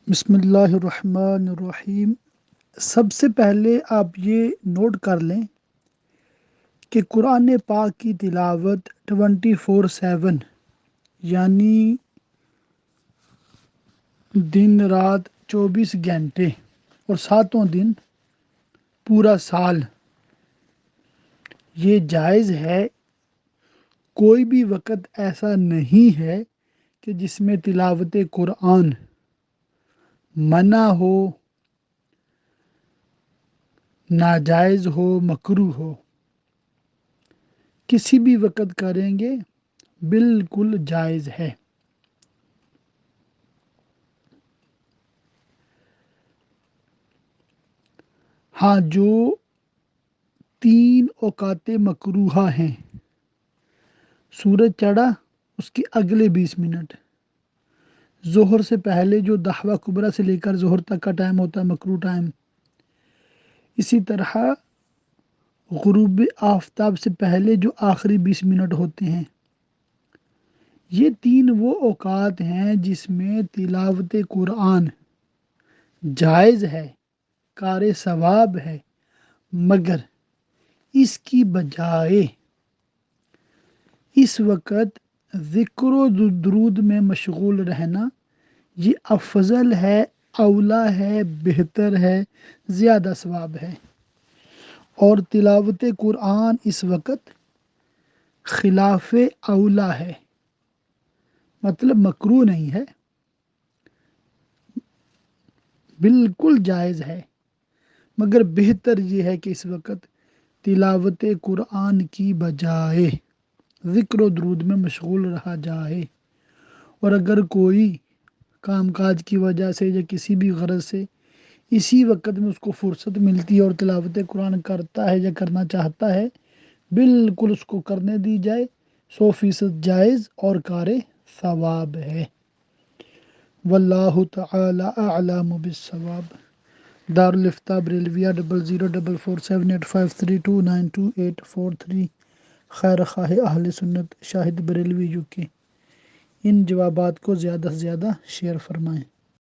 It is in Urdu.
بسم اللہ الرحمن الرحیم۔ سب سے پہلے آپ یہ نوٹ کر لیں کہ قرآن پاک کی تلاوت 24/7 یعنی دن رات 24 گھنٹے اور 7 دن پورا سال یہ جائز ہے۔ کوئی بھی وقت ایسا نہیں ہے کہ جس میں تلاوت قرآن منع ہو، ناجائز ہو، مکروہ ہو۔ کسی بھی وقت کریں گے بالکل جائز ہے۔ ہاں، جو 3 اوقات مکروہہ ہیں، سورج چڑھا اس کے اگلے 20 منٹ، ظہر سے پہلے جو دعویٰ کبریٰ سے لے کر ظہر تک کا ٹائم ہوتا ہے مکروہ ٹائم، اسی طرح غروب آفتاب سے پہلے جو آخری 20 منٹ ہوتے ہیں، یہ 3 وہ اوقات ہیں جس میں تلاوت قرآن جائز ہے، کار ثواب ہے، مگر اس کی بجائے اس وقت ذکر و درود میں مشغول رہنا یہ افضل ہے، اولیٰ ہے، بہتر ہے، زیادہ ثواب ہے۔ اور تلاوت قرآن اس وقت خلاف اولیٰ ہے، مطلب مکروہ نہیں ہے، بالکل جائز ہے، مگر بہتر یہ ہے کہ اس وقت تلاوت قرآن کی بجائے ذکر و درود میں مشغول رہا جائے۔ اور اگر کوئی کام کاج کی وجہ سے یا کسی بھی غرض سے اسی وقت میں اس کو فرصت ملتی ہے اور تلاوت قرآن کرتا ہے یا کرنا چاہتا ہے، بالکل اس کو کرنے دی جائے، 100% جائز اور کار ثواب ہے۔ واللہ تعالی اعلم بالصواب۔ دارالفتہ بریلویہ 00447853292843 خیر خواہ اہل سنت شاہد بریلوی UK۔ ان جوابات کو زیادہ سے زیادہ شیئر فرمائیں۔